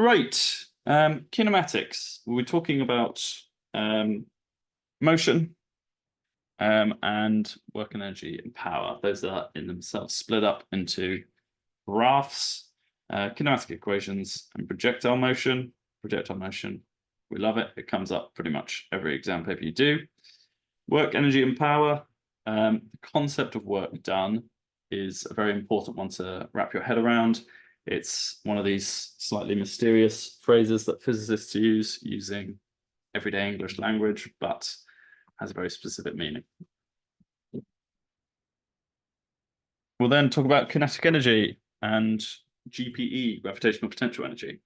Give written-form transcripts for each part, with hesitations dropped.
Right. Kinematics. We're talking about motion and work and energy and power. Those are in themselves split up into graphs, kinematic equations, and projectile motion. Projectile motion, we love it. It comes up pretty much every exam paper you do. Work, energy, and power. The concept of work done is a very important one to wrap your head around. It's one of these slightly mysterious phrases that physicists use using everyday English language, but has a very specific meaning. We'll then talk about kinetic energy and GPE, gravitational potential energy.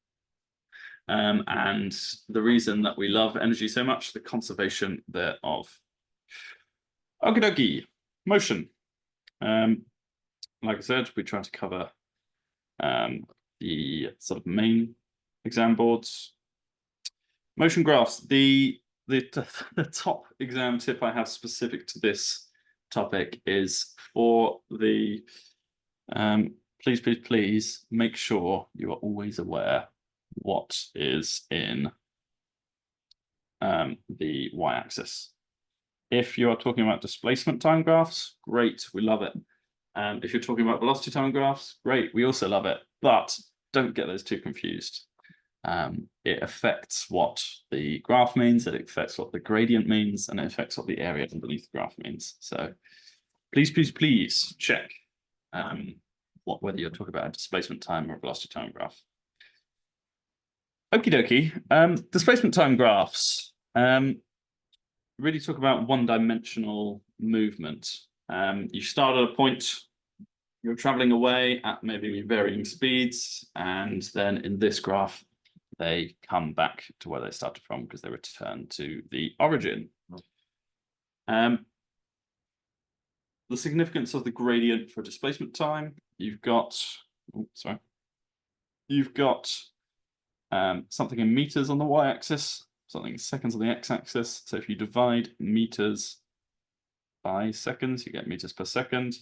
And the reason that we love energy so much, the conservation thereof. Okie dokie, motion. Like I said, we try to cover the sort of main exam boards. Motion graphs. The top exam tip I have specific to this topic is for the please make sure you are always aware what is in the y-axis. If you are talking about displacement time graphs, great, we love it. If you're talking about velocity time graphs, great, we also love it. But don't get those two confused. It affects what the graph means, it affects what the gradient means, and it affects what the area underneath the graph means. So please check whether you're talking about a displacement time or a velocity time graph. Okie dokie. Displacement time graphs really talk about one-dimensional movement. You start at a point, you're traveling away at maybe varying speeds, and then in this graph, they come back to where they started from because they return to the origin. The significance of the gradient for displacement time, you've got something in meters on the y-axis, something in seconds on the x-axis. So if you divide meters by seconds, you get meters per second,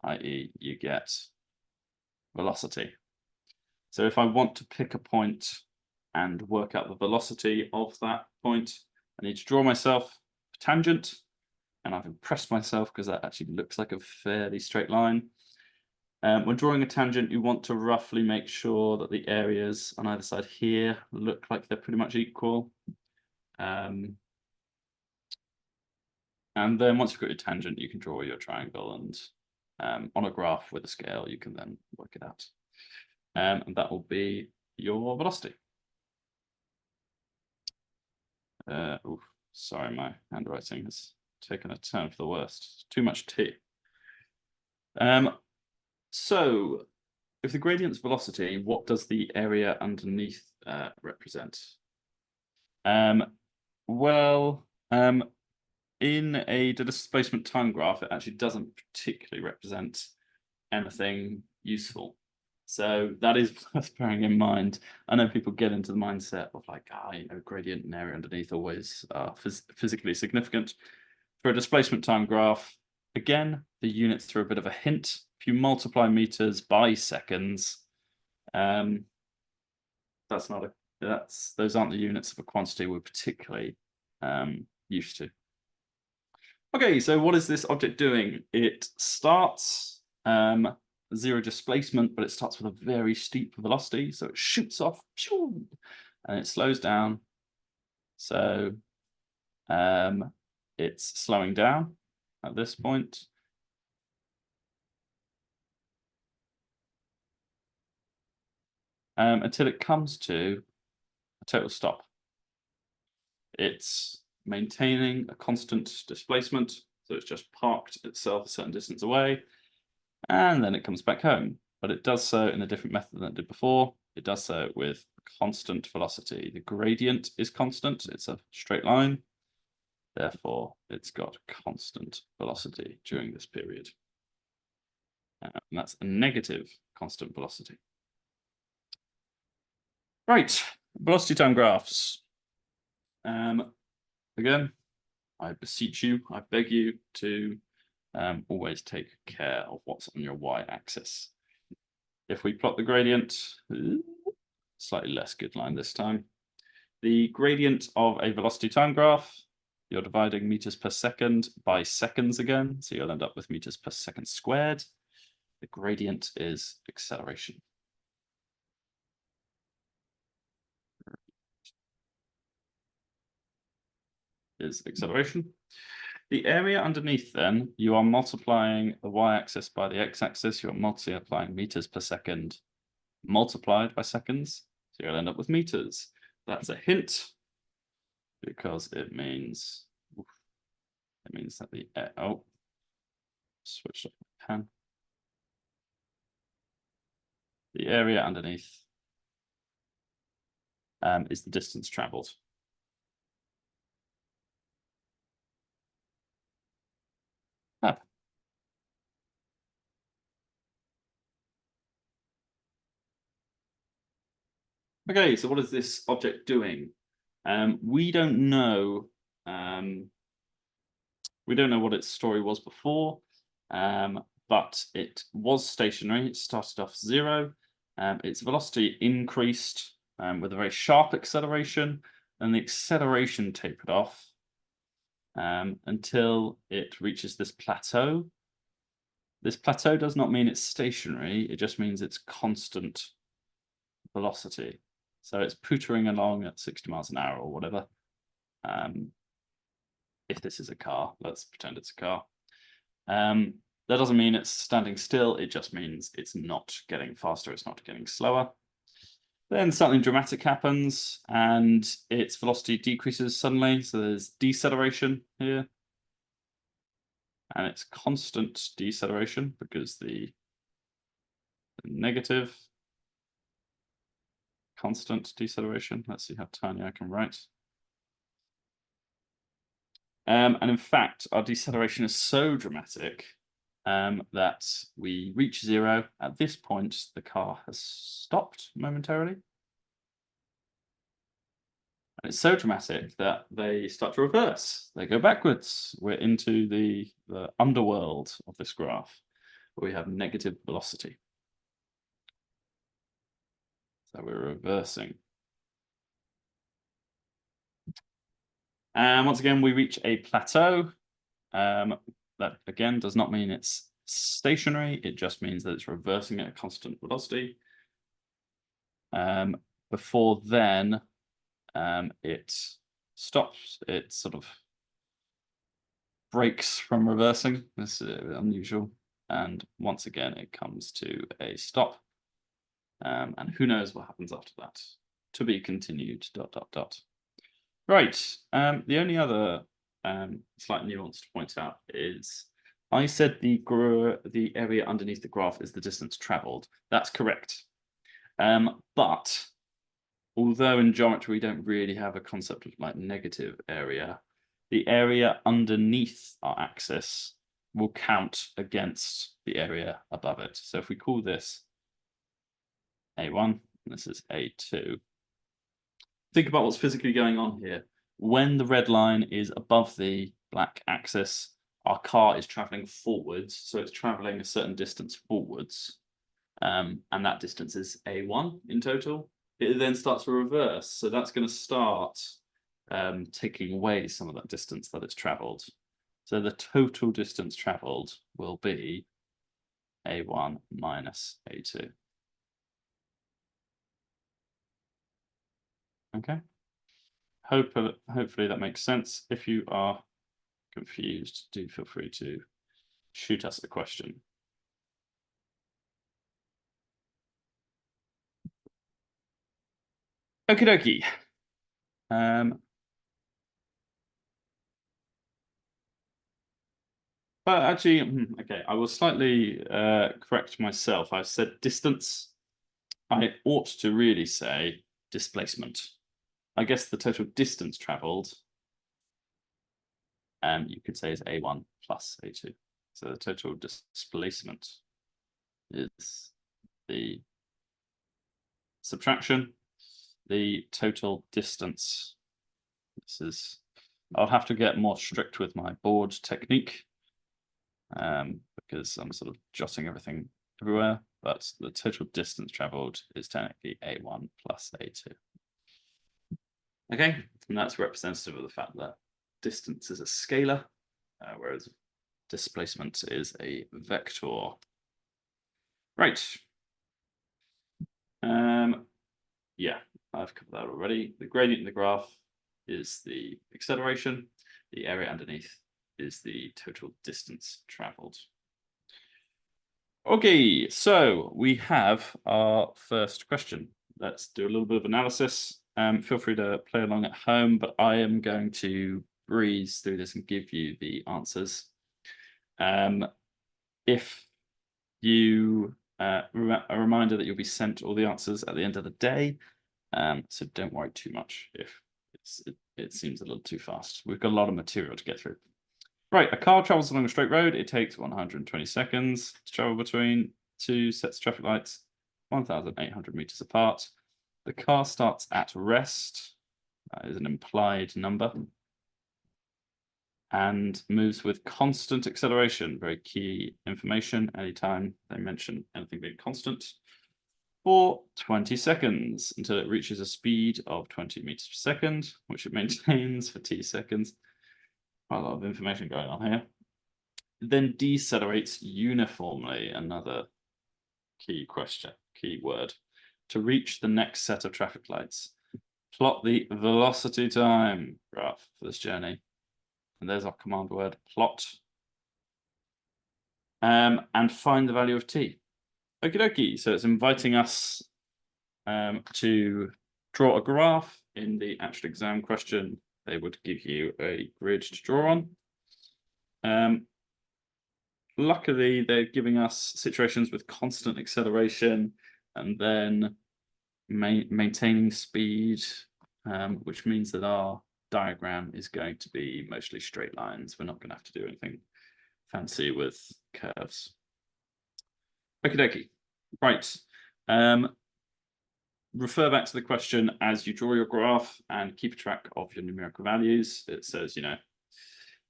i.e. you get velocity. So if I want to pick a point and work out the velocity of that point, I need to draw myself a tangent, and I've impressed myself because that actually looks like a fairly straight line. When drawing a tangent, you want to roughly make sure that the areas on either side here look like they're pretty much equal. And then once you've got your tangent, you can draw your triangle, and on a graph with a scale, you can then work it out. And that will be your velocity. Sorry, my handwriting has taken a turn for the worst. Too much T. So if the gradient's velocity, what does the area underneath represent? In a displacement time graph, it actually doesn't particularly represent anything useful. So that is worth bearing in mind. I know people get into the mindset of like, gradient and area underneath always are physically significant. For a displacement time graph, again, the units are a bit of a hint. If you multiply meters by seconds, those aren't the units of a quantity we're particularly used to. Okay, so what is this object doing? It starts zero displacement, but it starts with a very steep velocity. So it shoots off, and it slows down. So it's slowing down at this point. Until it comes to a total stop. It's maintaining a constant displacement, so it's just parked itself a certain distance away, and then it comes back home. But it does so in a different method than it did before. It does so with constant velocity. The gradient is constant, it's a straight line. Therefore, it's got constant velocity during this period. And that's a negative constant velocity. Right, velocity time graphs. Again, I beseech you, I beg you to always take care of what's on your y-axis. If we plot the gradient, slightly less good line this time. The gradient of a velocity time graph, you're dividing meters per second by seconds again, so you'll end up with meters per second squared. The gradient is acceleration. Is acceleration. The area underneath then, you are multiplying the y-axis by the x-axis, you're multiplying meters per second multiplied by seconds, so you'll end up with meters. That's a hint, because it means that the, oh, switched up the pen. The area underneath is the distance traveled. Ah. Okay, so what is this object doing? We don't know. We don't know what its story was before, but it was stationary. It started off 0. Its velocity increased with a very sharp acceleration, and the acceleration tapered off until it reaches this plateau. This plateau does not mean it's stationary, it just means it's constant velocity. So it's pootering along at 60 miles an hour or whatever. If this is a car, let's pretend it's a car. That doesn't mean it's standing still, it just means it's not getting faster, it's not getting slower. Then something dramatic happens and its velocity decreases suddenly, so there's deceleration here. And it's constant deceleration because the negative constant deceleration. Let's see how tiny I can write. And in fact, our deceleration is so dramatic that we reach 0. At this point, the car has stopped momentarily. And it's so dramatic that they start to reverse. They go backwards. We're into the underworld of this graph, where we have negative velocity. So we're reversing. And once again, we reach a plateau. That again does not mean it's stationary. It just means that it's reversing at a constant velocity. Before then, it stops. It sort of breaks from reversing. This is unusual. And once again, it comes to a stop. And who knows what happens after that? To be continued, ... Right. The only other slight nuance to point out is I said the area underneath the graph is the distance traveled. That's correct. But although in geometry we don't really have a concept of like negative area, the area underneath our axis will count against the area above it. So if we call this A1, and this is A2, think about what's physically going on here. When the red line is above the black axis, our car is traveling forwards, so it's traveling a certain distance forwards, and that distance is A1 in total. It then starts to reverse, so that's going to start taking away some of that distance that it's traveled. So the total distance traveled will be A1 minus A2. Okay. Hopefully that makes sense. If you are confused, do feel free to shoot us a question. Okie dokie. But actually, okay, I will slightly correct myself. I said distance. I ought to really say displacement. I guess the total distance traveled, you could say is A1 plus A2. So the total displacement is the subtraction, the total distance. This is, I'll have to get more strict with my board technique because I'm sort of jotting everything everywhere. but the total distance traveled is technically A1 plus A2. Okay, and that's representative of the fact that distance is a scalar, whereas displacement is a vector. Right. Yeah, I've covered that already. The gradient in the graph is the acceleration. The area underneath is the total distance traveled. Okay, so we have our first question. Let's do a little bit of analysis. Feel free to play along at home, but I am going to breeze through this and give you the answers. If you a reminder that you'll be sent all the answers at the end of the day, so don't worry too much if it seems a little too fast. We've got a lot of material to get through. Right, a car travels along a straight road. It takes 120 seconds to travel between two sets of traffic lights, 1,800 meters apart. The car starts at rest. That is an implied number. And moves with constant acceleration. Very key information. Anytime they mention anything being constant. For 20 seconds until it reaches a speed of 20 meters per second, which it maintains for t seconds. Quite a lot of information going on here. It then decelerates uniformly, another key question, key word, to reach the next set of traffic lights. Plot the velocity time graph for this journey. And there's our command word, plot. And find the value of t. Okie dokie. So it's inviting us to draw a graph. In the actual exam question, they would give you a grid to draw on. Luckily, they're giving us situations with constant acceleration and then maintaining speed, which means that our diagram is going to be mostly straight lines. We're not going to have to do anything fancy with curves. Okie dokie. Right. Refer back to the question as you draw your graph and keep track of your numerical values. It says,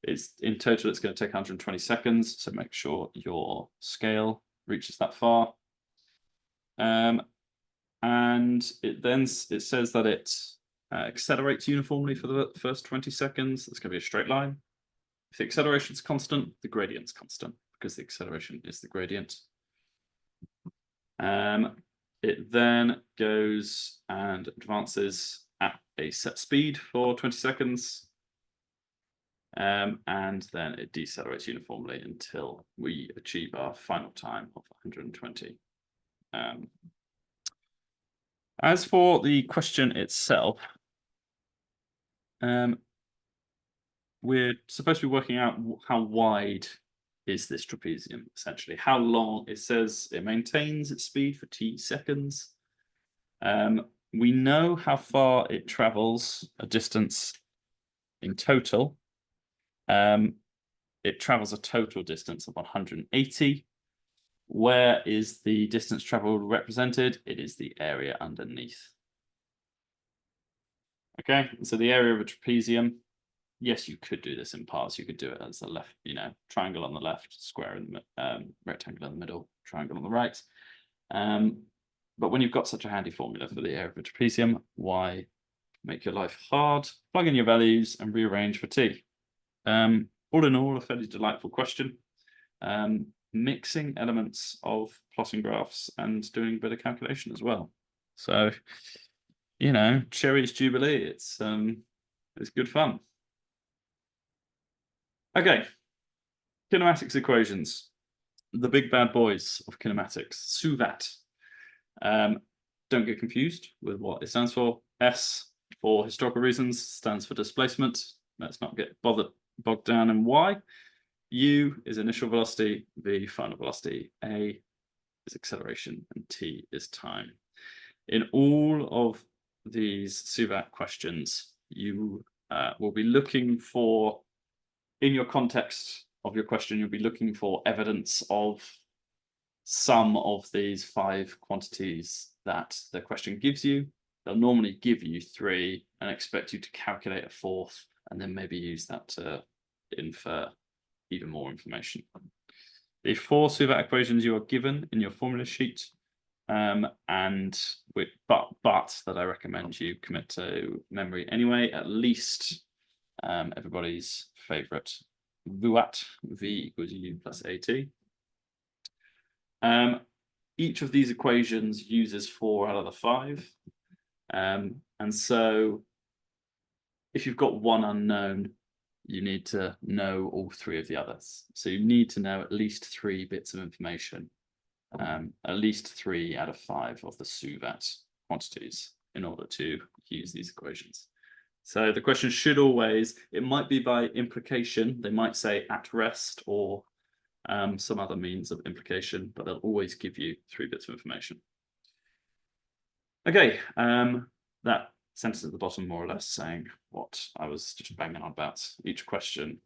it's in total, it's going to take 120 seconds. So make sure your scale reaches that far. And it says that it accelerates uniformly for the first 20 seconds. It's going to be a straight line. If the acceleration is constant, the gradient's constant because the acceleration is the gradient. It then goes and advances at a set speed for 20 seconds. And then it decelerates uniformly until we achieve our final time of 120. As for the question itself, we're supposed to be working out how wide is this trapezium, essentially. How long? It says it maintains its speed for t seconds. We know how far it travels, a distance in total. It travels a total distance of 180. Where is the distance traveled represented? It is the area underneath. Okay, so the area of a trapezium, yes, you could do this in parts. You could do it as a left, triangle on the left, square in the rectangle in the middle, triangle on the right. But when you've got such a handy formula for the area of a trapezium, why make your life hard? Plug in your values and rearrange for t. All in all, a fairly delightful question. Mixing elements of plotting graphs and doing a bit of calculation as well. So, cherry's jubilee. It's good fun. Okay, kinematics equations, the big bad boys of kinematics, SUVAT. Don't get confused with what it stands for. S, for historical reasons, stands for displacement. Let's not get bogged down in Y. U is initial velocity, V final velocity, A is acceleration, and T is time. In all of these SUVAT questions, you will be looking for, in your context of your question, you'll be looking for evidence of some of these 5 quantities that the question gives you. They'll normally give you 3 and expect you to calculate a 4th, and then maybe use that to infer even more information. the 4 Suvat equations you are given in your formula sheet, but that I recommend you commit to memory anyway, at least everybody's favorite VUAT, V equals U plus AT. Each of these equations uses 4 out of the 5. And so if you've got one unknown, you need to know all 3 of the others. So you need to know at least 3 bits of information, at least 3 out of 5 of the Suvat quantities in order to use these equations. So the question should always, it might be by implication, they might say at rest or some other means of implication, but they'll always give you 3 bits of information. Okay, that sentence at the bottom more or less saying what I was just banging on about. Each equation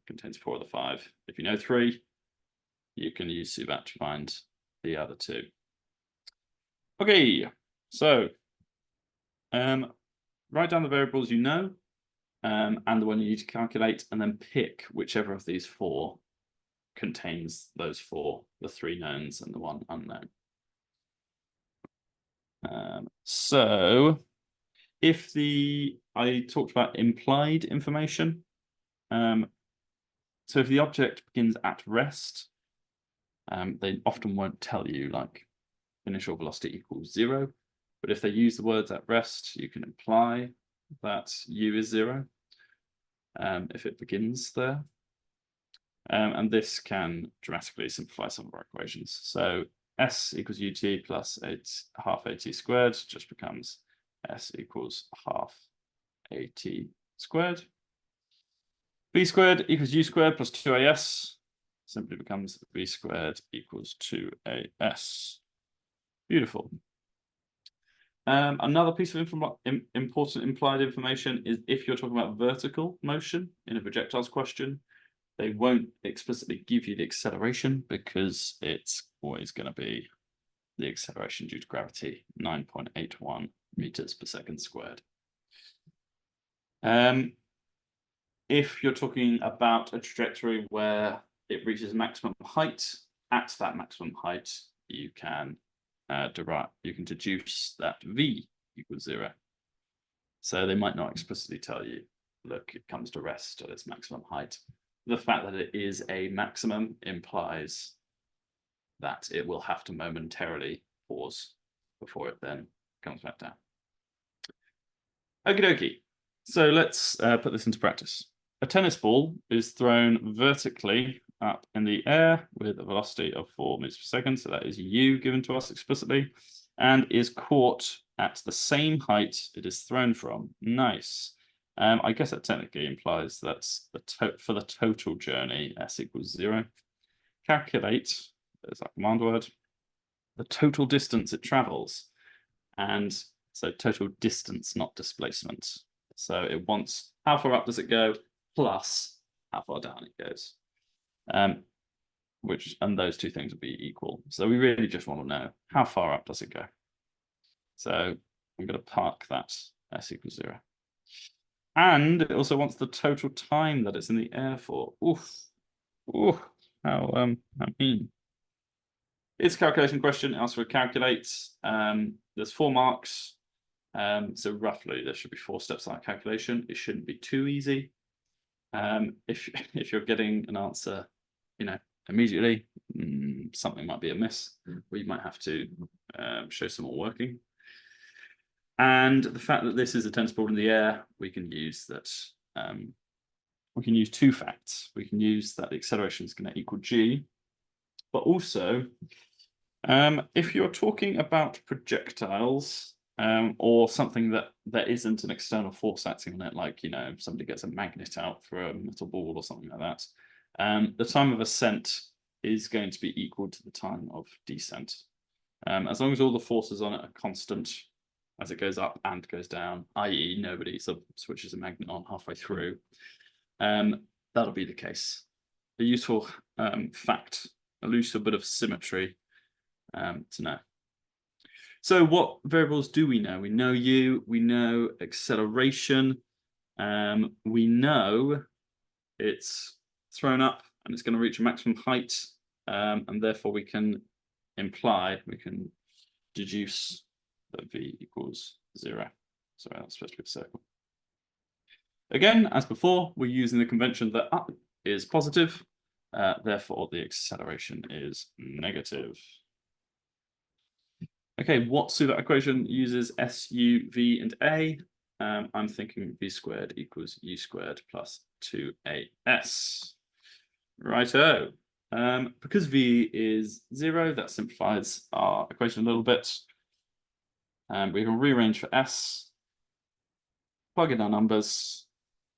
contains 4 of the 5. If you know 3, you can use Suvat to find the other 2. Okay, so write down the variables you know and the one you need to calculate, and then pick whichever of these 4 contains those 4, the 3 knowns and the 1 unknown. So if I talked about implied information, so if the object begins at rest, they often won't tell you like initial velocity equals 0, but if they use the words at rest, you can imply that u is 0 if it begins there. And this can dramatically simplify some of our equations. So s equals ut plus half at squared just becomes s equals half at squared. B squared equals u squared plus 2as simply becomes b squared equals 2as. Beautiful. Another piece of important implied information is if you're talking about vertical motion in a projectiles question, they won't explicitly give you the acceleration because it's always going to be the acceleration due to gravity, 9.81 meters per second squared. If you're talking about a trajectory where it reaches maximum height, at that maximum height, you can deduce that v equals 0. So they might not explicitly tell you, look, it comes to rest at its maximum height. The fact that it is a maximum implies that it will have to momentarily pause before it then comes back down. Okie dokie. So let's put this into practice. A tennis ball is thrown vertically up in the air with a velocity of 4 meters per second. So that is u given to us explicitly, and is caught at the same height it is thrown from. Nice. I guess that technically implies that's for the total journey, s equals 0. Calculate, there's our command word, the total distance it travels. And so total distance, not displacement. So it wants how far up does it go plus how far down it goes. And those 2 things will be equal. So we really just want to know how far up does it go. So I'm going to park that s equals 0. And it also wants the total time that it's in the air for. Oof. Oof. How mean. It's a calculation question. It asks for a calculate. There's 4 marks. So roughly there should be 4 steps on that calculation. It shouldn't be too easy. If you're getting an answer, immediately, something might be amiss, or you might have to show some more working. And the fact that this is a tennis ball in the air, we can use that. We can use 2 facts. We can use that the acceleration is going to equal g, but also, if you're talking about projectiles or something that isn't an external force acting on it, like somebody gets a magnet out for a metal ball or something like that, the time of ascent is going to be equal to the time of descent. As long as all the forces on it are constant as it goes up and goes down, i.e. nobody switches a magnet on halfway through, that'll be the case. A useful fact, a useful bit of symmetry to know. So what variables do we know? We know u, we know acceleration, we know it's thrown up and it's going to reach a maximum height and therefore we can deduce that v equals 0. Sorry, that's supposed to be a circle. Again, as before, we're using the convention that up is positive, therefore the acceleration is negative. Okay, what Suvat equation uses S, U, V, and A? I'm thinking v squared equals u squared plus 2as. Righto. Because v is 0, that simplifies our equation a little bit. We can rearrange for s, plug in our numbers,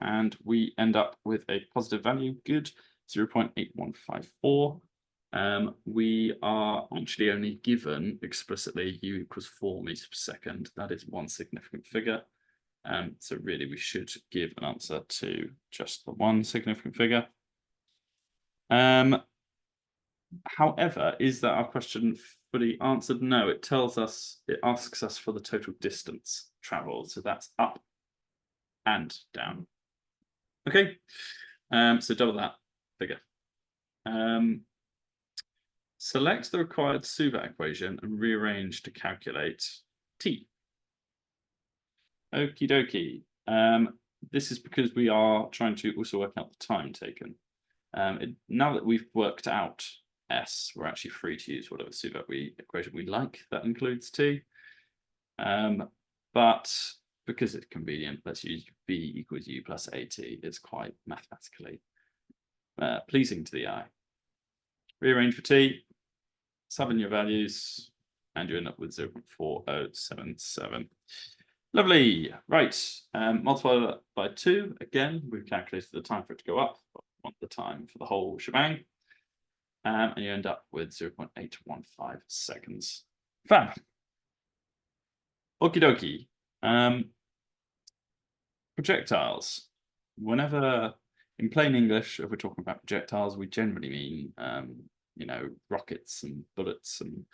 and we end up with a positive value, good, 0.8154. We are actually only given explicitly u equals 4 meters per second. That is one significant figure. So really we should give an answer to just the one significant figure. However, is that our question fully answered? No, it asks us for the total distance traveled. So that's up and down. Okay, so double that figure. Select the required Suvat equation and rearrange to calculate t. Okie dokie. This is because we are trying to also work out the time taken. Now that we've worked out s, we're actually free to use whatever Suvat equation we like. That includes t. But because it's convenient, let's use v equals u plus at. It's quite mathematically pleasing to the eye. Rearrange for t, sub in your values, and you end up with 0.4077. Lovely. Right. Multiply that by 2. Again, we've calculated the time for it to go up. But we want the time for the whole shebang. And you end up with 0.815 seconds. Fab. Okie dokie. Projectiles. Whenever, in plain English, if we're talking about projectiles, we generally mean, rockets and bullets, and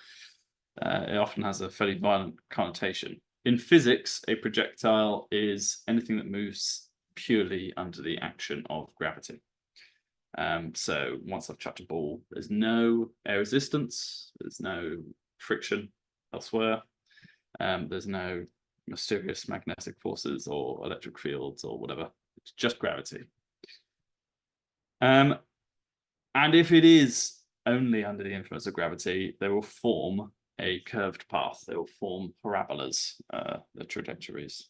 it often has a fairly violent connotation. In physics, a projectile is anything that moves purely under the action of gravity. So once I've chucked a ball, there's no air resistance, there's no friction elsewhere, there's no mysterious magnetic forces or electric fields or whatever. It's just gravity. And if it is only under the influence of gravity, they will form a curved path. They will form parabolas, the trajectories.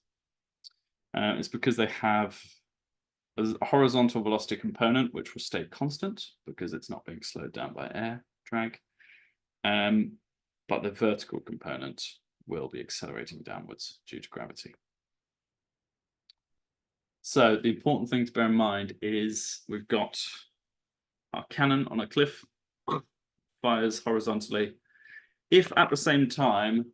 It's because they have a horizontal velocity component, which will stay constant because it's not being slowed down by air drag. But the vertical component will be accelerating downwards due to gravity. So the important thing to bear in mind is we've got our cannon on a cliff, fires horizontally. If at the same time,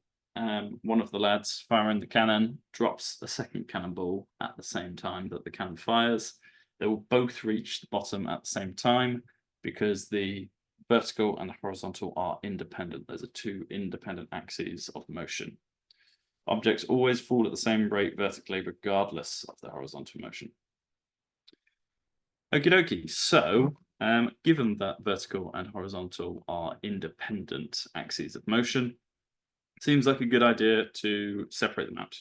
one of the lads firing the cannon drops a second cannonball at the same time that the cannon fires, they will both reach the bottom at the same time because the vertical and the horizontal are independent. Those are two independent axes of motion. Objects always fall at the same rate vertically, regardless of the horizontal motion. Okie dokie. So, given that vertical and horizontal are independent axes of motion, it seems like a good idea to separate them out.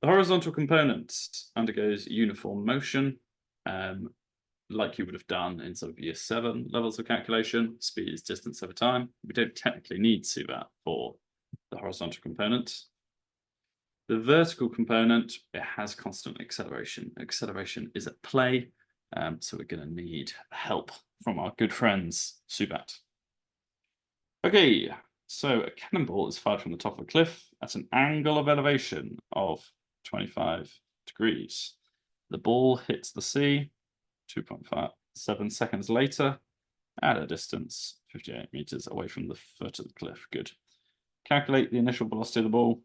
The horizontal component undergoes uniform motion, like you would have done in sort of year 7 levels of calculation. Speed is distance over time. We don't technically need Suvat for the horizontal component. The vertical component, it has constant acceleration. Acceleration is at play, so we're going to need help from our good friends, Suvat. Okay, so a cannonball is fired from the top of a cliff at an angle of elevation of 25 degrees. The ball hits the sea 2.57 seconds later at a distance 58 meters away from the foot of the cliff. Good. Calculate the initial velocity of the ball,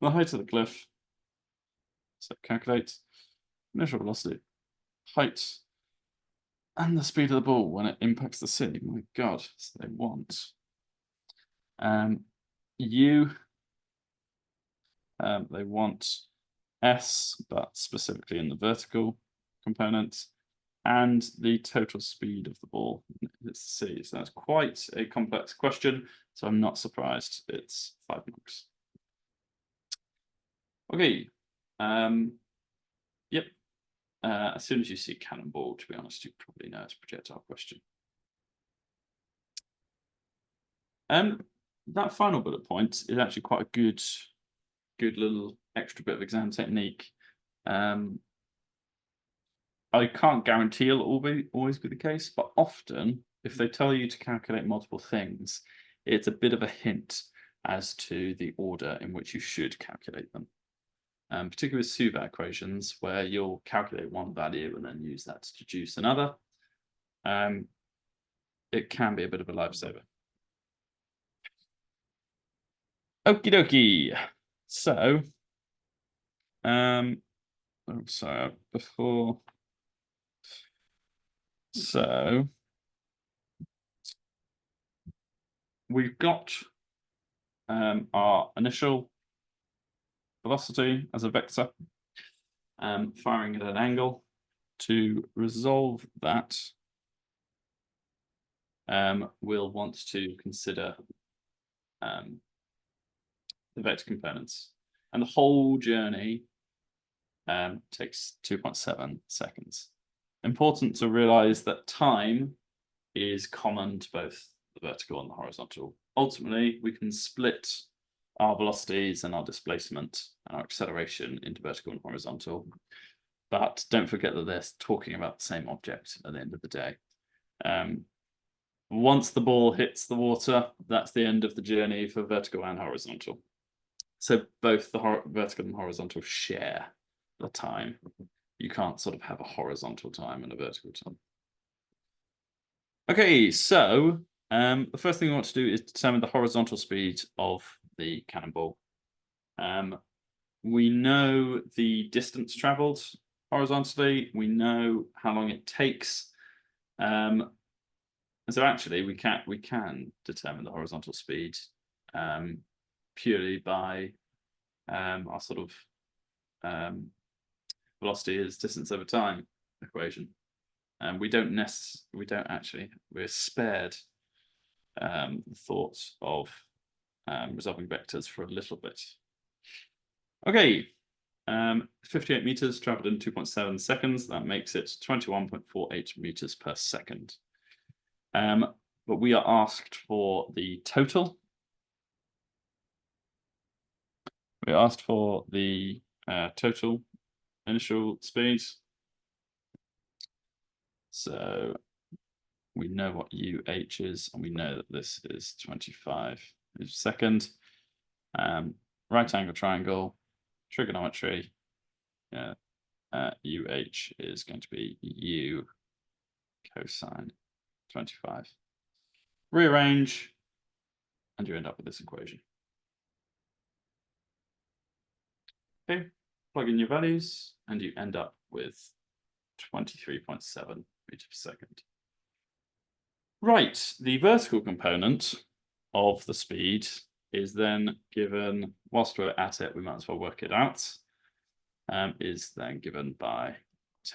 the height of the cliff. So calculate initial velocity, height, and the speed of the ball when it impacts the sea. My God, so they want they want S, but specifically in the vertical component. and the total speed of the ball. Let's see. So that's quite a complex question. So I'm not surprised. It's 5 marks. Okay. Yep. As soon as you see cannonball, to be honest, you probably know it's a projectile question. That final bullet point is actually quite a good little extra bit of exam technique. I can't guarantee it'll always be the case, but often if they tell you to calculate multiple things, it's a bit of a hint as to the order in which you should calculate them. Particularly with Suva equations, where you'll calculate one value and then use that to deduce another. It can be a bit of a lifesaver. Okie dokie. So, sorry, before. So, we've got our initial velocity as a vector, firing at an angle. To resolve that, we'll want to consider the vector components. And the whole journey takes 2.7 seconds. Important to realize that time is common to both the vertical and the horizontal. Ultimately, we can split our velocities and our displacement and our acceleration into vertical and horizontal. But don't forget that they're talking about the same object at the end of the day. Once the ball hits the water, that's the end of the journey for vertical and horizontal. So both the vertical and horizontal share the time. You can't sort of have a horizontal time and a vertical time. Okay, so the first thing we want to do is determine the horizontal speed of the cannonball. We know the distance traveled horizontally. We know how long it takes. So actually, we can determine the horizontal speed purely by our sort of velocity is distance over time equation. We're spared the thoughts of resolving vectors for a little bit. Okay, 58 meters traveled in 2.7 seconds. That makes it 21.48 meters per second. But we are asked for the total. We asked for the total initial speed. So we know what UH is, and we know that this is 25 meters per second. Right angle triangle, trigonometry. UH is going to be U cosine 25. Rearrange, and you end up with this equation. Okay, plug in your values, and you end up with 23.7 meters per second. Right, the vertical component of the speed is then given, whilst we're at it, we might as well work it out, is then given by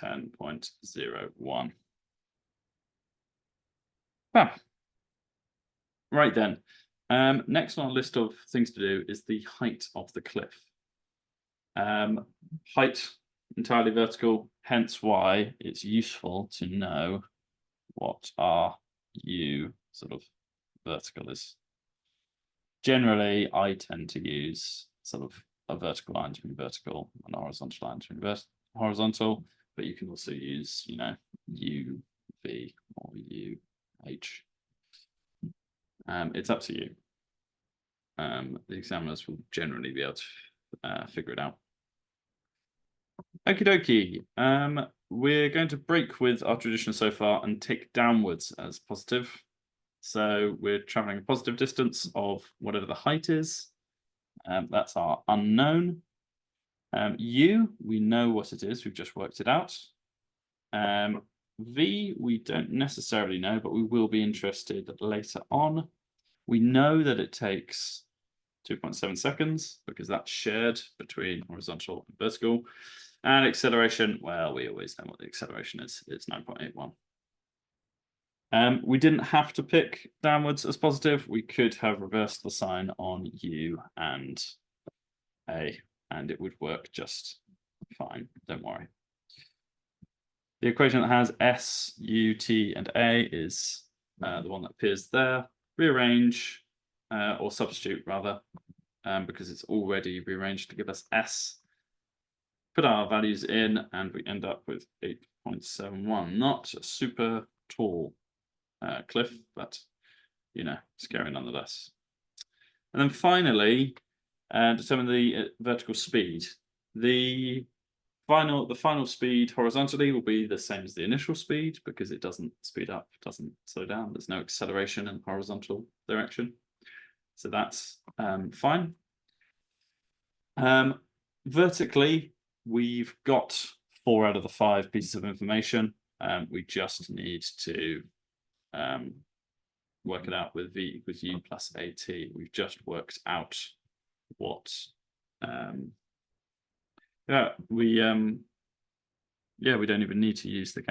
10.01. Right then, next on our list of things to do is the height of the cliff. Height entirely vertical, hence why it's useful to know what our U sort of vertical is. Generally, I tend to use sort of a vertical line to be vertical and a horizontal line to be horizontal, but you can also use, you know, U, V, or U, H. It's up to you. The examiners will generally be able to figure it out. Okie dokie. We're going to break with our tradition so far and tick downwards as positive. So we're traveling a positive distance of whatever the height is. That's our unknown. U, we know what it is. We've just worked it out. V, we don't necessarily know, but we will be interested later on. We know that it takes 2.7 seconds because that's shared between horizontal and vertical. And acceleration, well, we always know what the acceleration is. It's 9.81. We didn't have to pick downwards as positive. We could have reversed the sign on U and A, and it would work just fine. Don't worry. The equation that has S, U, T, and A is the one that appears there. Rearrange, or substitute rather, because it's already rearranged to give us S. Put our values in, and we end up with 8.71. Not a super tall cliff, but you know, scary nonetheless. And then finally, determine the vertical speed. The final speed horizontally will be the same as the initial speed because it doesn't speed up, doesn't slow down. There's no acceleration in horizontal direction. So that's fine. Vertically, we've got 4 out of the 5 pieces of information. We just need to work it out with V equals U plus AT. We've just worked out what we don't even need to use the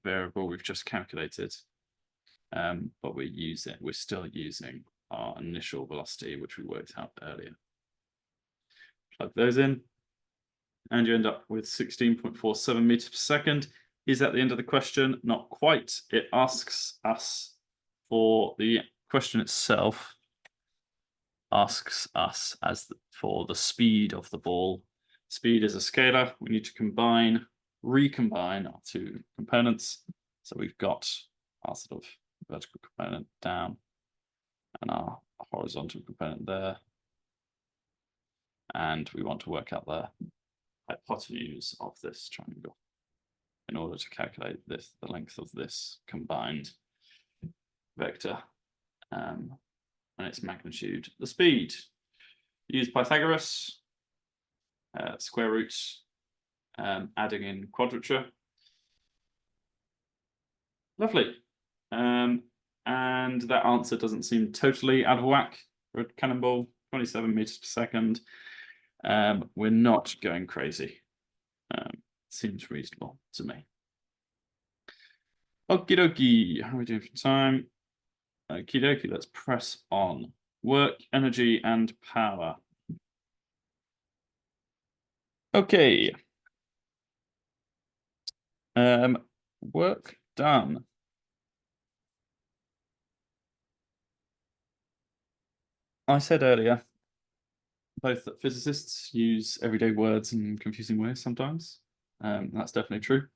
variable. We've just calculated, but we're still using our initial velocity, which we worked out earlier. Plug those in, and you end up with 16.47 meters per second. Is that the end of the question? Not quite. It asks us for the question itself, asks us for the speed of the ball. Speed is a scalar. We need to recombine our 2 components. So we've got our sort of vertical component down and our horizontal component there. And we want to work out the hypotenuse of this triangle in order to calculate the length of this combined vector and its magnitude. The speed. Use Pythagoras, square roots, adding in quadrature. Lovely. And that answer doesn't seem totally out of whack for a cannonball, 27 meters per second. We're not going crazy. Seems reasonable to me. Okie dokie, how are we doing for time? Okie dokie, let's press on. Work, energy, and power. Okay. Work done. I said earlier, both that physicists use everyday words in confusing ways sometimes. That's definitely true.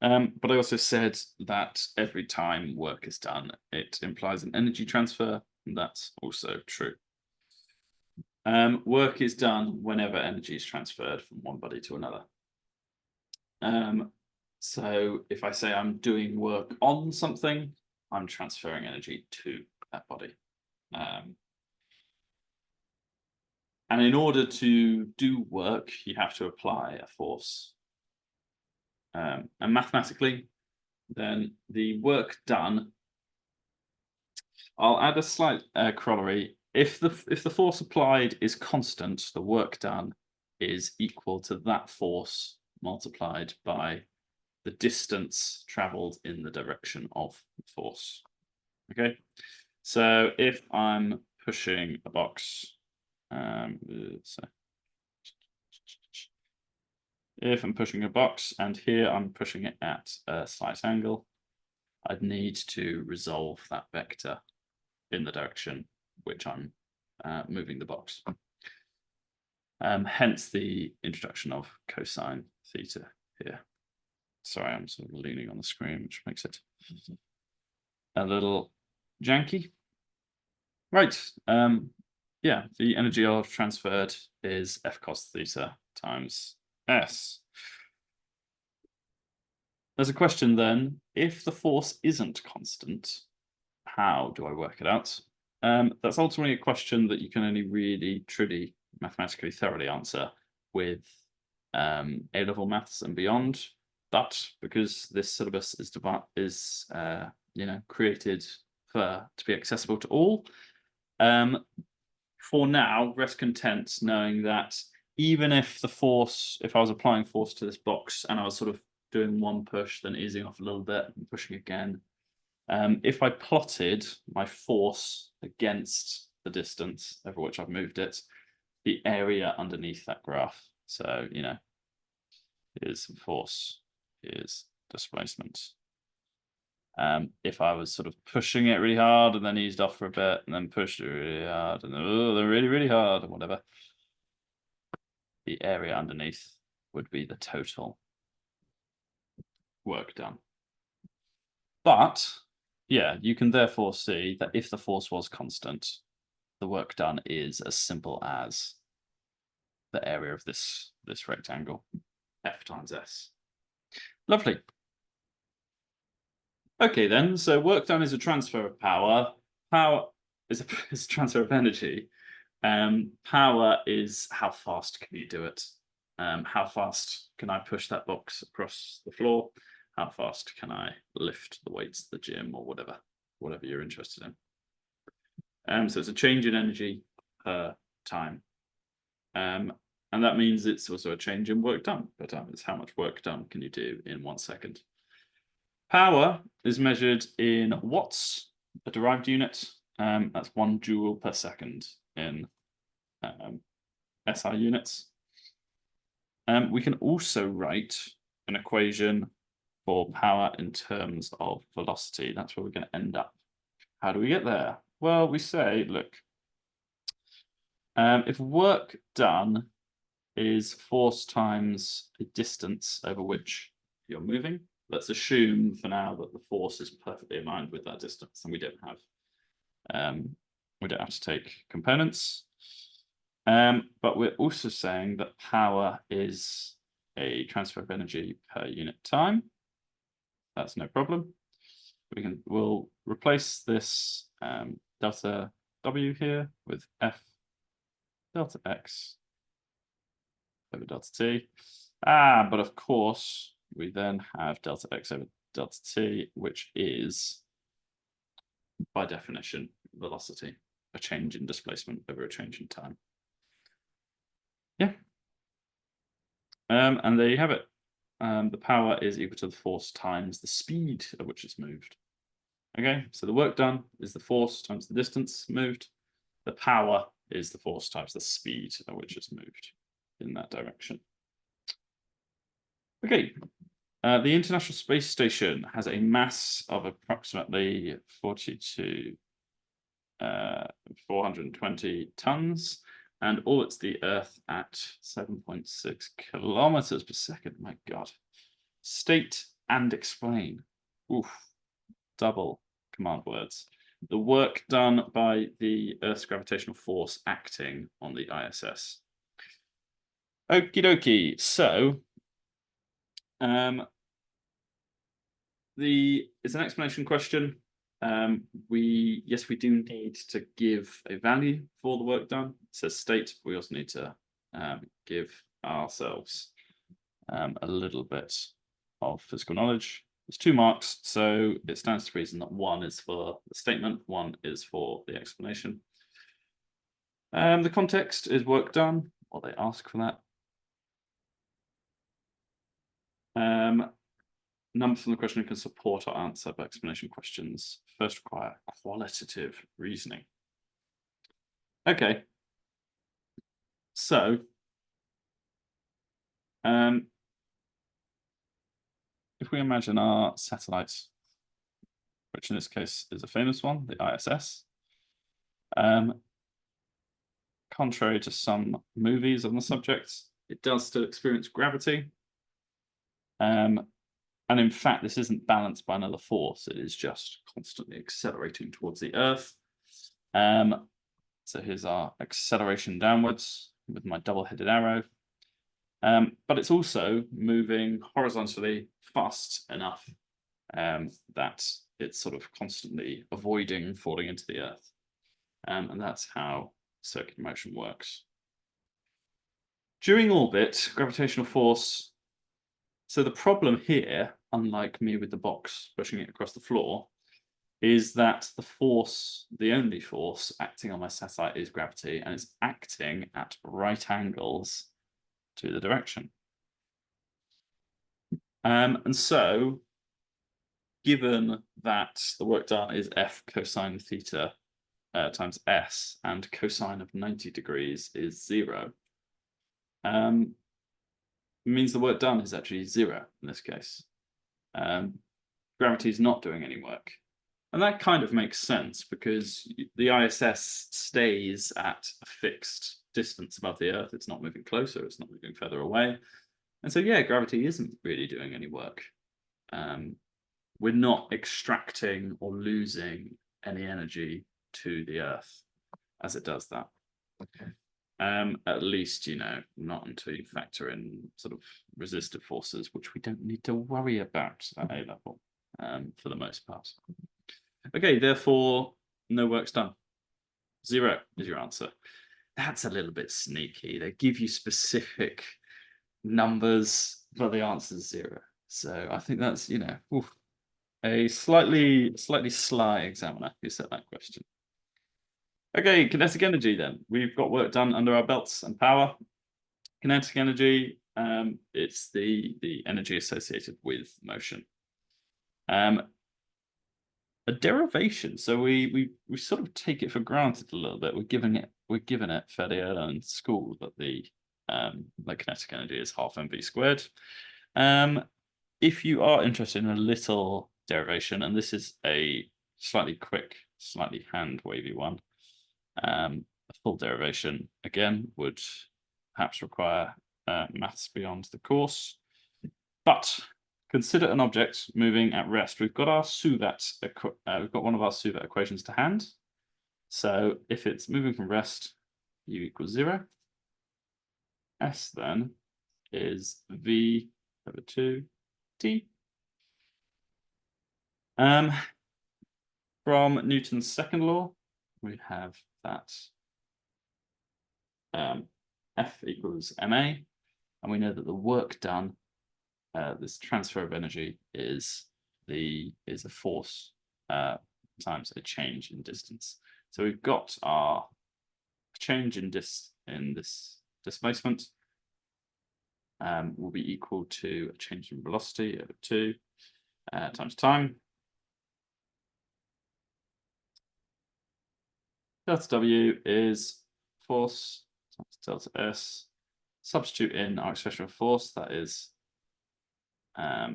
But I also said that every time work is done, it implies an energy transfer, and that's also true. Work is done whenever energy is transferred from one body to another. So if I say I'm doing work on something, I'm transferring energy to that body. And in order to do work, you have to apply a force. And mathematically, then the work done, I'll add a slight corollary. If the force applied is constant, the work done is equal to that force multiplied by the distance traveled in the direction of the force. Okay, so if I'm pushing a box, if I'm pushing a box and here I'm pushing it at a slight angle, I'd need to resolve that vector in the direction which I'm moving the box. Hence the introduction of cosine theta here. Sorry, I'm sort of leaning on the screen, which makes it a little janky. Right. Yeah, the energy I've transferred is F cos theta times S. There's a question then, if the force isn't constant, how do I work it out? That's ultimately a question that you can only really, truly, mathematically thoroughly answer with A-level maths and beyond. But because this syllabus is created to be accessible to all, for now, rest content knowing that even if the force, if I was applying force to this box and I was sort of doing one push, then easing off a little bit and pushing again, if I plotted my force against the distance over which I've moved it, the area underneath that graph. So, you know, here's force, here's displacement. If I was sort of pushing it really hard and then eased off for a bit and then pushed it really hard and then really, really hard or whatever, the area underneath would be the total work done. But yeah, you can therefore see that if the force was constant, the work done is as simple as the area of this rectangle, F times S. Lovely. Okay, then, so work done is a transfer of power. Power is a transfer of energy. Power is how fast can you do it? How fast can I push that box across the floor? How fast can I lift the weights at the gym or whatever you're interested in? So it's a change in energy per time. And that means it's also a change in work done per time. It's how much work done can you do in 1 second. Power is measured in watts, a derived unit. That's 1 joule per second in SI units. We can also write an equation for power in terms of velocity. That's where we're going to end up. How do we get there? Well, we say, look, if work done is force times a distance over which you're moving, let's assume for now that the force is perfectly aligned with that distance, and we don't have to take components. But we're also saying that power is a transfer of energy per unit time. That's no problem. We'll replace this delta W here with F delta X over delta T. But of course, we then have delta X over delta T, which is, by definition, velocity, a change in displacement over a change in time. Yeah. And there you have it. The power is equal to the force times the speed at which it's moved. Okay, so the work done is the force times the distance moved. The power is the force times the speed at which it's moved in that direction. Okay, the International Space Station has a mass of approximately 420 tons and orbits the Earth at 7.6 kilometers per second. My God. State and explain. Oof. Double command words. The work done by the Earth's gravitational force acting on the ISS. Okie dokie. So, it's an explanation question. We do need to give a value for the work done. It says state. We also need to give ourselves a little bit of physical knowledge. There's 2 marks, so it stands to reason that 1 is for the statement, 1 is for the explanation. The context is work done, or they ask for that. Numbers from the question can support our answer, but explanation questions first require qualitative reasoning. Okay. So, if we imagine our satellite, which in this case is a famous one, the ISS, contrary to some movies on the subject, it does still experience gravity. And in fact, this isn't balanced by another force. It is just constantly accelerating towards the Earth. So here's our acceleration downwards with my double-headed arrow. But it's also moving horizontally fast enough that it's sort of constantly avoiding falling into the Earth. And that's how circular motion works. During orbit, gravitational force. So the problem here, unlike me with the box pushing it across the floor, is that the only force acting on my satellite is gravity, and it's acting at right angles to the direction. And so, given that the work done is F cosine theta times S, and cosine of 90 degrees is 0, it means the work done is actually 0 in this case. Gravity is not doing any work. And that kind of makes sense because the ISS stays at a fixed distance above the Earth. It's not moving closer, it's not moving further away. And so, yeah, gravity isn't really doing any work. We're not extracting or losing any energy to the Earth as it does that. At least, not until you factor in sort of resistive forces, which we don't need to worry about at A level for the most part. Okay, therefore, no work's done. 0 is your answer. That's a little bit sneaky. They give you specific numbers, but the answer is 0. So I think that's, a slightly sly examiner who set that question. Okay, kinetic energy then. We've got work done under our belts and power. Kinetic energy, it's the energy associated with motion. A derivation. So we sort of take it for granted a little bit. We're given it fairly early in school that the kinetic energy is half mv squared. If you are interested in a little derivation, and this is a slightly quick, slightly hand wavy one, a full derivation again would perhaps require maths beyond the course, but consider an object moving at rest. We've got our Suvat, we've got one of our Suvat equations to hand. So if it's moving from rest, u equals 0. S then is v over 2 t. From Newton's second law, we have that F equals ma, and we know that the work done, this transfer of energy, is a force times a change in distance. So we've got our change in this displacement will be equal to a change in velocity over 2 times time. Delta W is force times delta S. Substitute in our expression of force, that is ma,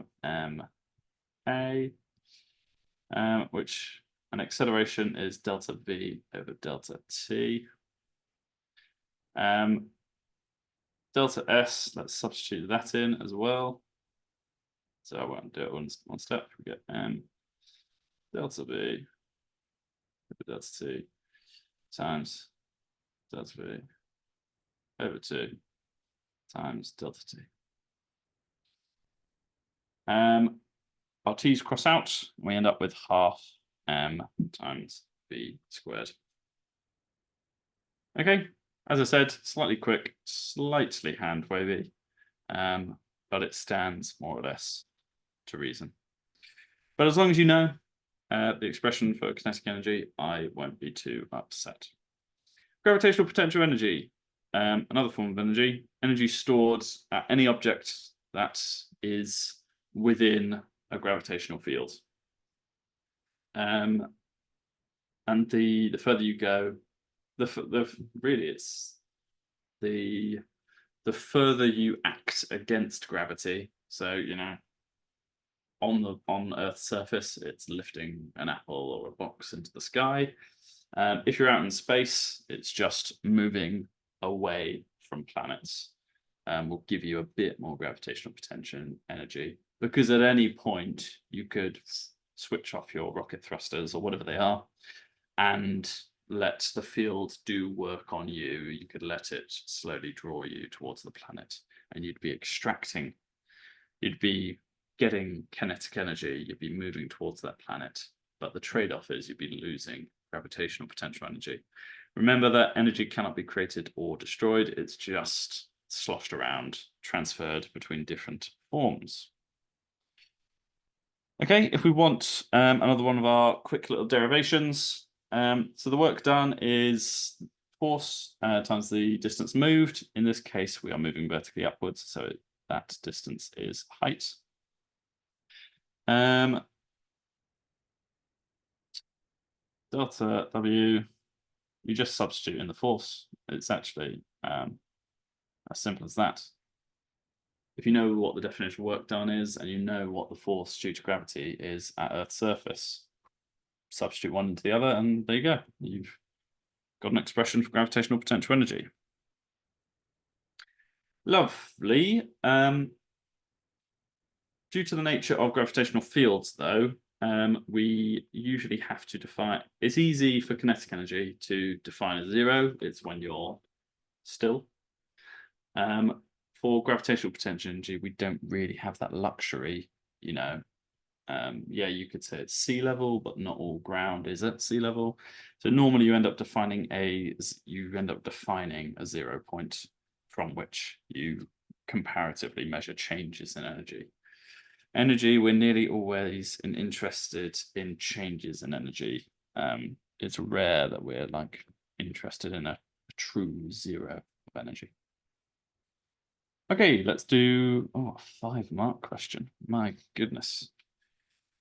which an acceleration is delta V over delta T. Delta S, let's substitute that in as well. So I won't do it one step. We get delta V over delta T times delta V over 2 times delta T. Our T's cross out, and we end up with half m times v squared. Okay, as I said, slightly quick, slightly hand wavy, but it stands more or less to reason. But as long as you know the expression for kinetic energy, I won't be too upset. Gravitational potential energy, another form of energy stored at any object that is within a gravitational field. And the further you go, really it's the further you act against gravity. So on Earth's surface, it's lifting an apple or a box into the sky. If you're out in space, it's just moving away from planets. Will give you a bit more gravitational potential energy, because at any point you could switch off your rocket thrusters or whatever they are and let the field do work on you. You could let it slowly draw you towards the planet, and you'd be extracting, you'd be getting kinetic energy, you'd be moving towards that planet. But the trade-off is you'd be losing gravitational potential energy. Remember that energy cannot be created or destroyed. It's just sloshed around, transferred between different forms. Okay, if we want another one of our quick little derivations, so the work done is force times the distance moved. In this case, we are moving vertically upwards, so that distance is height. Delta W, you just substitute in the force. It's actually as simple as that. If you know what the definition of work done is, and you know what the force due to gravity is at Earth's surface, substitute one into the other, and there you go. You've got an expression for gravitational potential energy. Lovely. Due to the nature of gravitational fields, though, we usually have to define. It's easy for kinetic energy to define as zero. It's when you're still. For gravitational potential energy, we don't really have that luxury, you know. Yeah, you could say it's sea level, but not all ground is at sea level. So normally you end up defining a 0 point from which you comparatively measure changes in energy. Energy, we're nearly always interested in changes in energy. It's rare that we're like interested in a true zero of energy. Okay, let's do a 5-mark question. My goodness.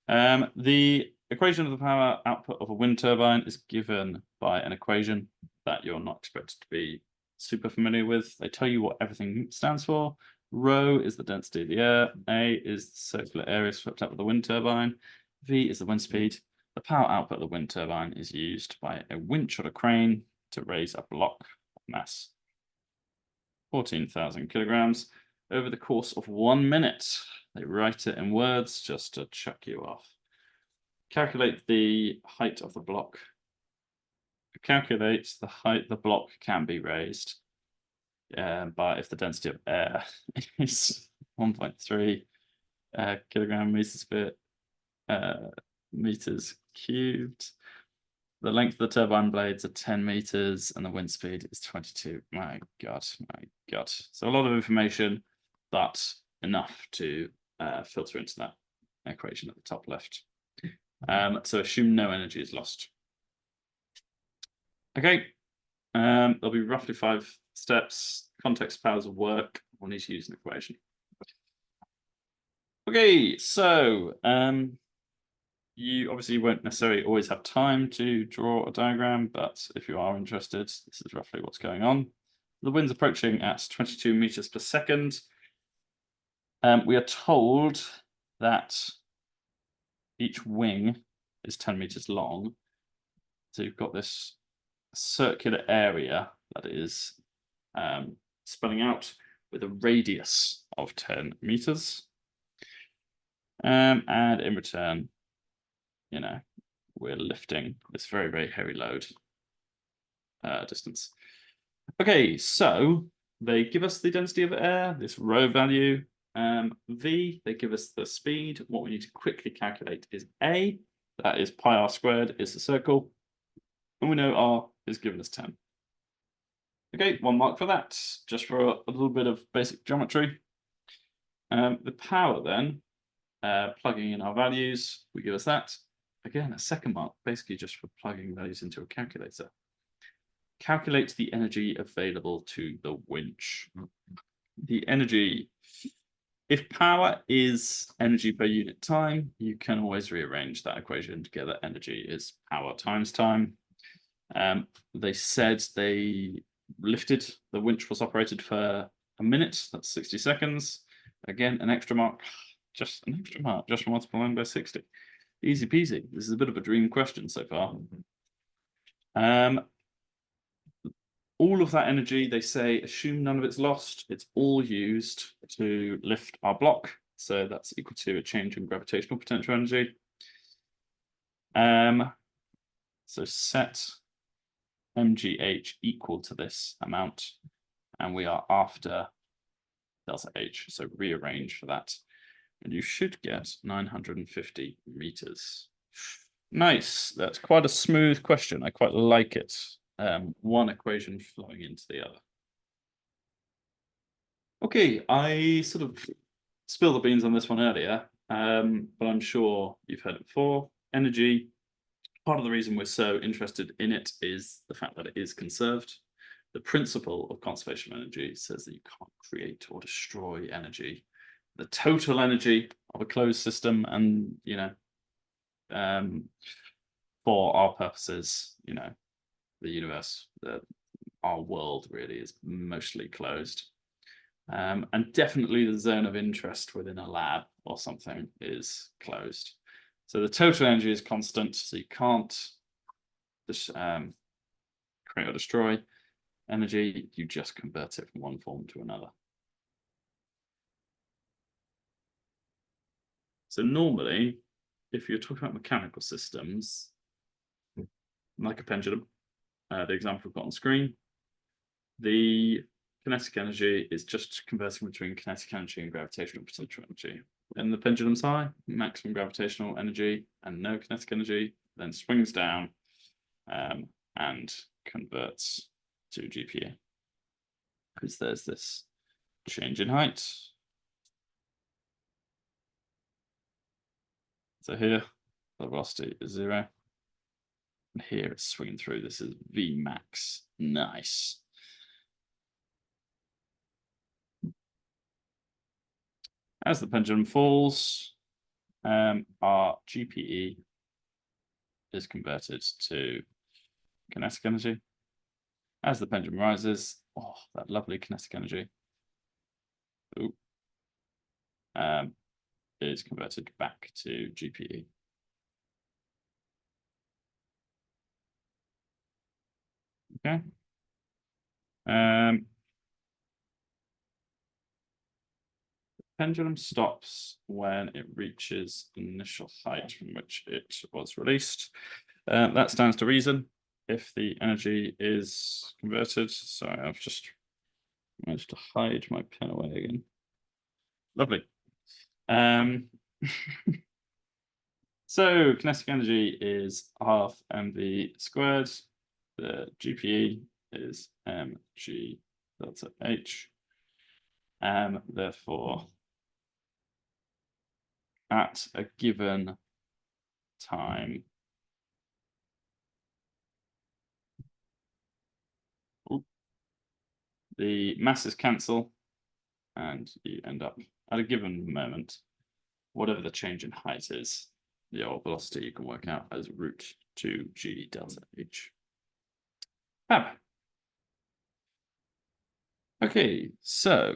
The equation of the power output of a wind turbine is given by an equation that you're not expected to be super familiar with. They tell you what everything stands for. Rho is the density of the air. A is the circular area swept up with the wind turbine. V is the wind speed. The power output of the wind turbine is used by a winch or a crane to raise a block of mass 14,000 kilograms over the course of 1 minute. They write it in words just to chuck you off. Calculate the height of the block. Calculate the height the block can be raised. But if the density of air is 1.3 kilogram meters per meters cubed, the length of the turbine blades are 10 meters and the wind speed is 22. My God, my God. So a lot of information, but enough to filter into that equation at the top left. So assume no energy is lost. Okay, there'll be roughly 5 steps. Context powers of work. We'll need to use an equation. Okay, so you obviously won't necessarily always have time to draw a diagram, but if you are interested, this is roughly what's going on. The wind's approaching at 22 meters per second. We are told that each wing is 10 meters long. So you've got this circular area that is spelling out with a radius of 10 meters. And in return, you know, we're lifting this very, very heavy load distance. Okay, so they give us the density of air, this rho value. V, they give us the speed. What we need to quickly calculate is A, that is pi r squared, is the circle. And we know R is given as 10. Okay, 1 mark for that, just for a little bit of basic geometry. The power then, plugging in our values, we give us that. Again, a 2nd mark, basically just for plugging values into a calculator. Calculate the energy available to the winch. The energy, if power is energy per unit time, you can always rearrange that equation to get that energy is power times time. They said they lifted, the winch was operated for a minute, that's 60 seconds. Again, an extra mark, just an extra mark, just multiplying by 60. Easy peasy. This is a bit of a dream question so far. All of that energy, they say, assume none of it's lost. It's all used to lift our block. So that's equal to a change in gravitational potential energy. So set mgh equal to this amount, and we are after delta H. So rearrange for that. And you should get 950 meters. Nice. That's quite a smooth question. I quite like it. One equation flowing into the other. Okay, I sort of spilled the beans on this one earlier, but I'm sure you've heard it before. Energy, part of the reason we're so interested in it is the fact that it is conserved. the principle of conservation of energy says that you can't create or destroy energy. The total energy of a closed system, and for our purposes, the universe, our world really is mostly closed. And definitely the zone of interest within a lab or something is closed. So the total energy is constant, so you can't just create or destroy energy, you just convert it from one form to another. So normally, if you're talking about mechanical systems, like a pendulum, the example we've got on screen, the kinetic energy is just converting between kinetic energy and gravitational potential energy. And the pendulum's high, maximum gravitational energy and no kinetic energy, then swings down and converts to GPA. Because there's this change in height. So here, the velocity is 0. And here it's swinging through. This is V max. Nice. As the pendulum falls, our GPE is converted to kinetic energy. As the pendulum rises, oh, that lovely kinetic energy is converted back to GPE. Okay. Pendulum stops when it reaches the initial height from which it was released. That stands to reason. If the energy is converted, sorry, I've just managed to hide my pen away again. Lovely. So kinetic energy is half mv squared. The GPE is mg delta h. Therefore, at a given time, the masses cancel, and you end up at a given moment, whatever the change in height is, your velocity you can work out as root 2g delta h. Fab. Okay, so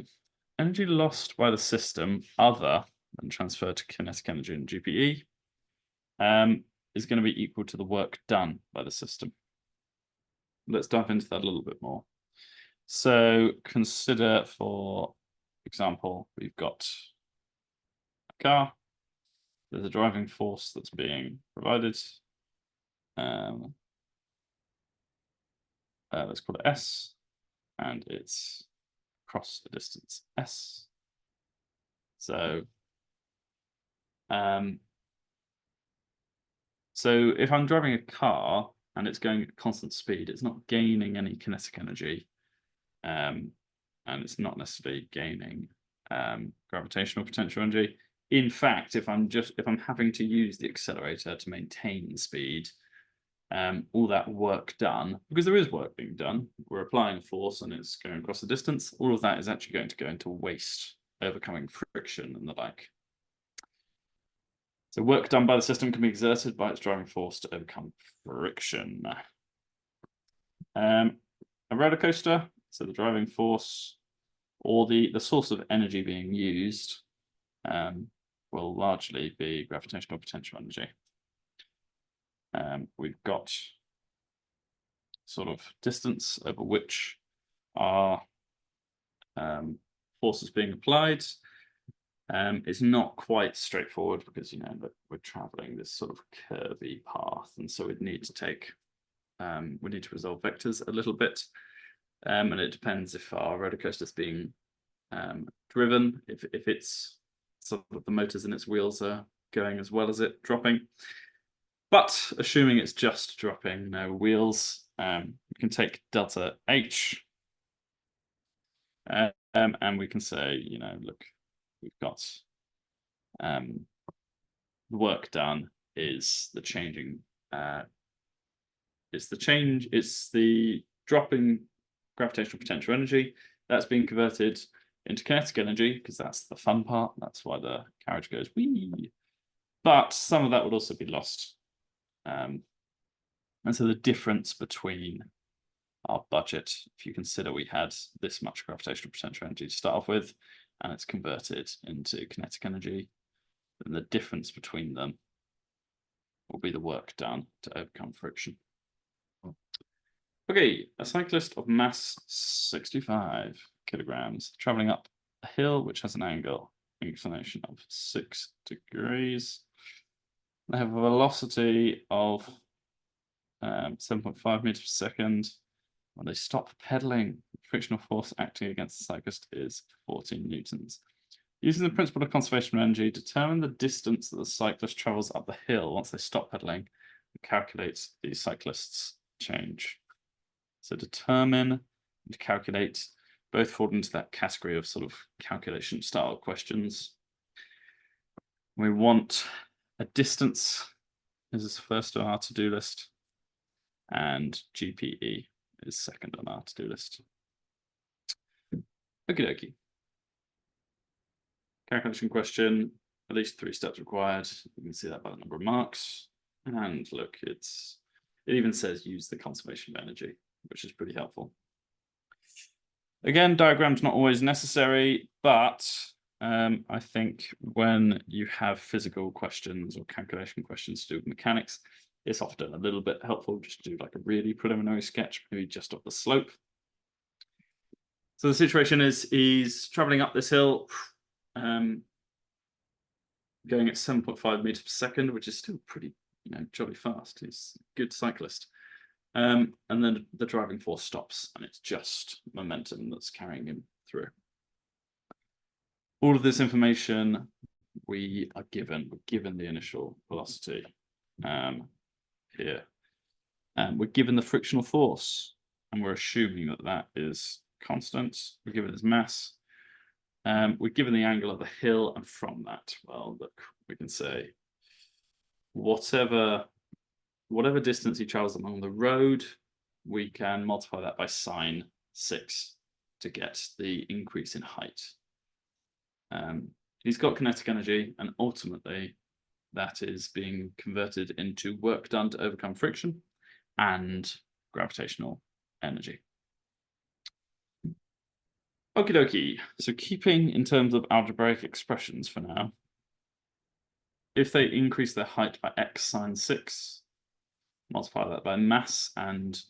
energy lost by the system other than transferred to kinetic energy and GPE is going to be equal to the work done by the system. Let's dive into that a little bit more. So consider, for example, we've got a car. There's a driving force that's being provided. Let's call it S, and it's across a distance S. So if I'm driving a car and it's going at constant speed, it's not gaining any kinetic energy, and it's not necessarily gaining gravitational potential energy. In fact, if I'm having to use the accelerator to maintain speed, all that work done, because there is work being done, we're applying a force and it's going across the distance, all of that is actually going to go into waste, overcoming friction and the like. So work done by the system can be exerted by its driving force to overcome friction. A roller coaster, so the driving force or the source of energy being used will largely be gravitational potential energy. We've got sort of distance over which our force is being applied. It's not quite straightforward because we're traveling this sort of curvy path, and so we'd need to take we need to resolve vectors a little bit, and it depends if our roller coaster is being driven, if it's sort of the motors in its wheels are going as well as it dropping. But assuming it's just dropping, no wheels, we can take delta H, and we can say, look, we've got the work done is the changing, it's the dropping gravitational potential energy. That's being converted into kinetic energy, because that's the fun part. That's why the carriage goes wee. But some of that would also be lost. And so the difference between our budget, if you consider we had this much gravitational potential energy to start off with, and it's converted into kinetic energy, then the difference between them will be the work done to overcome friction. Okay, a cyclist of mass 65 kilograms traveling up a hill which has an inclination of 6 degrees. They have a velocity of 7.5 meters per second. When they stop pedaling, the frictional force acting against the cyclist is 14 newtons. Using the principle of conservation of energy, determine the distance that the cyclist travels up the hill once they stop pedaling, and calculate the cyclist's change. So determine and calculate both fall into that category of sort of calculation style questions. We want a distance. This is first on our to-do list, and GPE is second on our to-do list. Okie dokie. Calculation question, at least 3 steps required. You can see that by the number of marks. And look, it even says use the conservation of energy, which is pretty helpful. Again, diagram's not always necessary, but I think when you have physical questions or calculation questions to do with mechanics, it's often a little bit helpful just to do like a really preliminary sketch, maybe just of the slope. So the situation is he's traveling up this hill, going at 7.5 meters per second, which is still pretty, jolly fast. He's a good cyclist. And then the driving force stops, and it's just momentum that's carrying him through. All of this information we are given. We're given the initial velocity here. We're given the frictional force, and we're assuming that that is constant. We're given his mass. We're given the angle of the hill, and from that, well, look, we can say whatever distance he travels along the road, we can multiply that by sine 6 to get the increase in height. He's got kinetic energy, and ultimately that is being converted into work done to overcome friction and gravitational energy. Okie dokie. So keeping in terms of algebraic expressions for now, if they increase their height by x sine 6, multiply that by mass and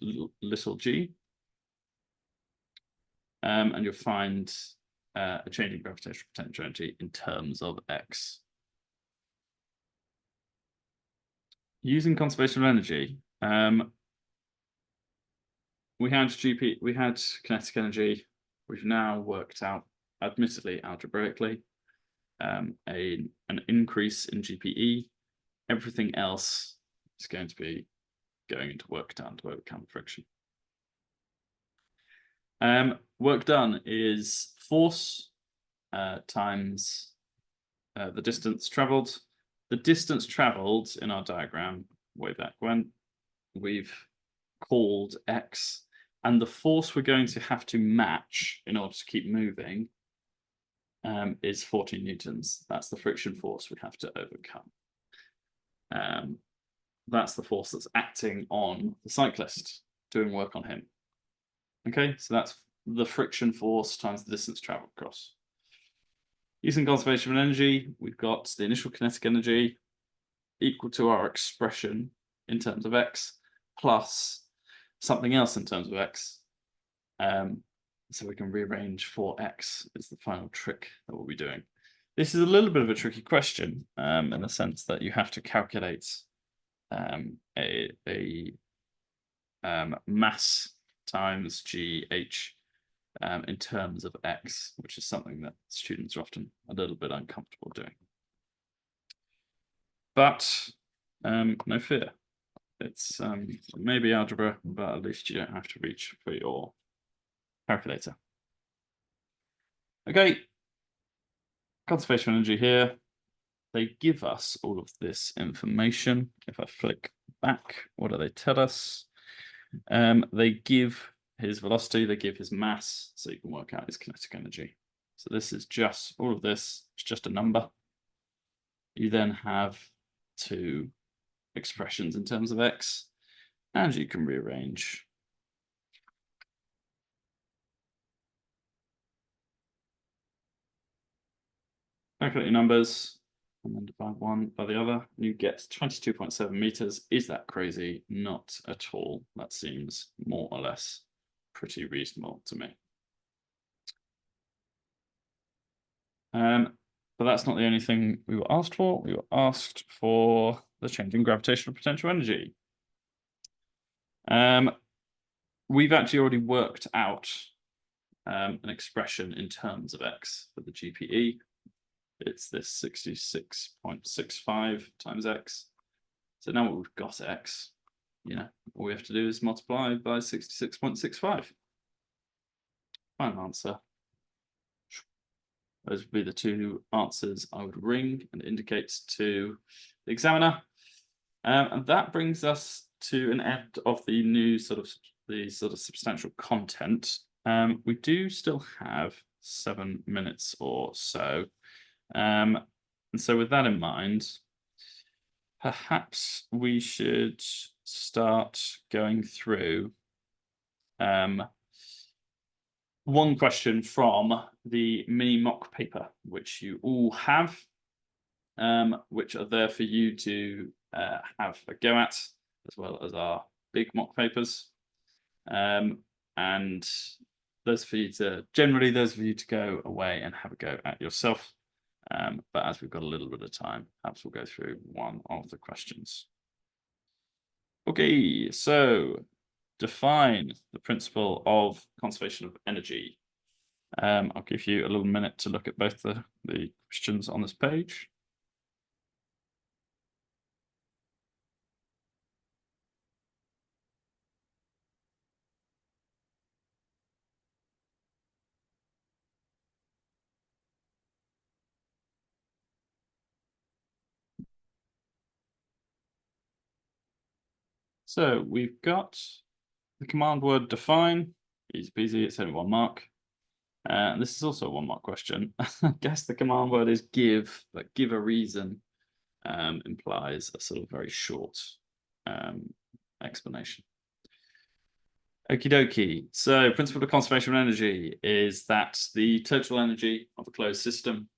little g, and you'll find a change in gravitational potential energy in terms of x. Using conservation of energy, we had kinetic energy. We've now worked out, admittedly algebraically, an increase in GPE. Everything else is going to be going into work done to overcome friction. Work done is force times the distance traveled. The distance traveled in our diagram way back when we've called x, and the force we're going to have to match in order to keep moving is 14 newtons. That's the friction force we have to overcome. That's the force that's acting on the cyclist, doing work on him. Okay, so that's the friction force times the distance traveled across. Using conservation of energy, we've got the initial kinetic energy equal to our expression in terms of x plus something else in terms of x. So we can rearrange for x is the final trick that we'll be doing. This is a little bit of a tricky question in the sense that you have to calculate a mass times GH in terms of x, which is something that students are often a little bit uncomfortable doing. But no fear. It's maybe algebra, but at least you don't have to reach for your calculator. Okay, conservation energy here. They give us all of this information. If I flick back, what do they tell us? They give his velocity, they give his mass, so you can work out his kinetic energy. So this is just, all of this is just a number. You then have two expressions in terms of x, and you can rearrange. Calculate your numbers, and then divide one by the other, and you get 22.7 meters. Is that crazy? Not at all. That seems more or less pretty reasonable to me. But that's not the only thing we were asked for. We were asked for the change in gravitational potential energy. We've actually already worked out an expression in terms of x for the GPE. It's this 66.65 times x. So now we've got x, all we have to do is multiply by 66.65. Final answer. Those would be the two answers I would ring and indicate to the examiner. And that brings us to an end of the new sort of substantial content. We do still have 7 minutes or so. And so with that in mind, perhaps we should start going through one question from the mini mock paper, which you all have, which are there for you to have a go at, as well as our big mock papers. And those for you to go away and have a go at yourself. But as we've got a little bit of time, perhaps we'll go through one of the questions. Okay, so define the principle of conservation of energy. I'll give you a little minute to look at both the questions on this page. So we've got the command word define, easy peasy, it's only 1 mark. This is also a 1 mark question. I guess the command word is give, but give a reason implies a sort of very short explanation. Okie dokie. So principle of conservation of energy is that the total energy of a closed system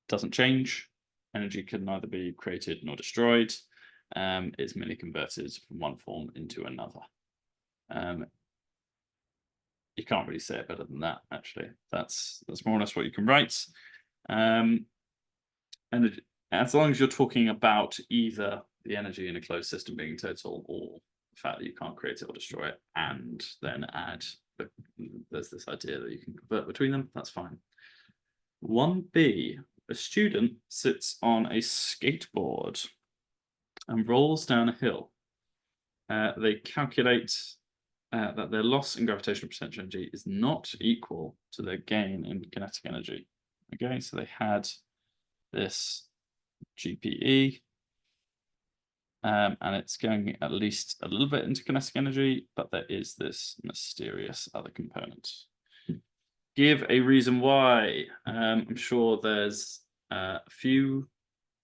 doesn't change. Energy can neither be created nor destroyed. It's merely converted from one form into another. You can't really say it better than that, actually. That's more or less what you can write. And as long as you're talking about either the energy in a closed system being total or the fact that you can't create it or destroy it, and then add, there's this idea that you can convert between them, that's fine. 1b, a student sits on a skateboard and rolls down a hill. They calculate that their loss in gravitational potential energy is not equal to their gain in kinetic energy. Okay, so they had this GPE, and it's going at least a little bit into kinetic energy, but there is this mysterious other component. Give a reason why. I'm sure there's a few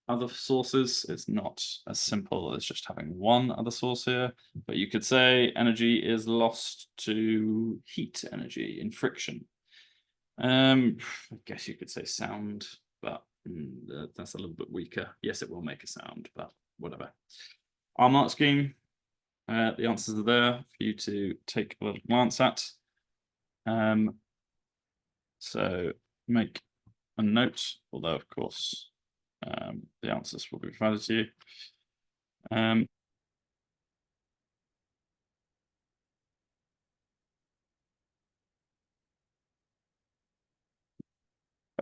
other sources. It's not as simple as just having one other source here, but you could say energy is lost to heat energy in friction. I guess you could say sound, but that's a little bit weaker. Yes, it will make a sound, but whatever. Our mark scheme, the answers are there for you to take a little glance at. So make a note, although of course the answers will be provided to you.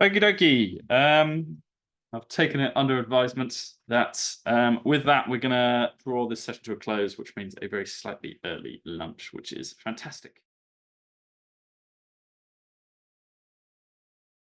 Okie dokie. I've taken it under advisement that with that, we're going to draw this session to a close, which means a very slightly early lunch, which is fantastic.